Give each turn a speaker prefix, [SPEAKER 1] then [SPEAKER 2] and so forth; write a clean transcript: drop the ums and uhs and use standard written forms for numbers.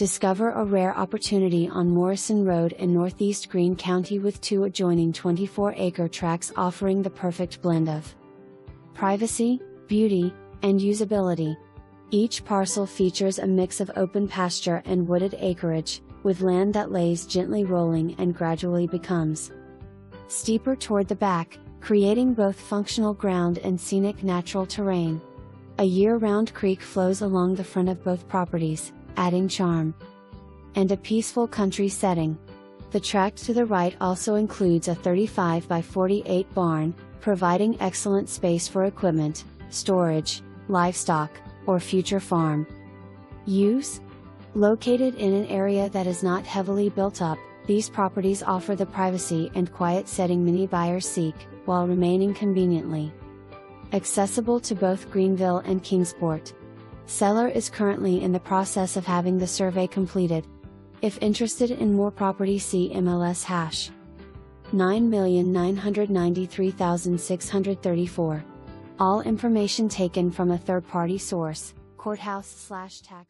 [SPEAKER 1] Discover a rare opportunity on Morrison Road in northeast Greene County with 2 adjoining 24-acre tracts offering the perfect blend of privacy, beauty, and usability. Each parcel features a mix of open pasture and wooded acreage, with land that lays gently rolling and gradually becomes steeper toward the back, creating both functional ground and scenic natural terrain. A year-round creek flows along the front of both properties, adding charm and a peaceful country setting. The tract to the right also includes a 35 by 48 barn, providing excellent space for equipment, storage, livestock, or future farm use. Located in an area that is not heavily built up, these properties offer the privacy and quiet setting many buyers seek, while remaining conveniently accessible to both Greenville and Kingsport. Seller is currently in the process of having the survey completed. If interested in more property, see MLS # 9,993,634. All information taken from a third-party source, courthouse/tax.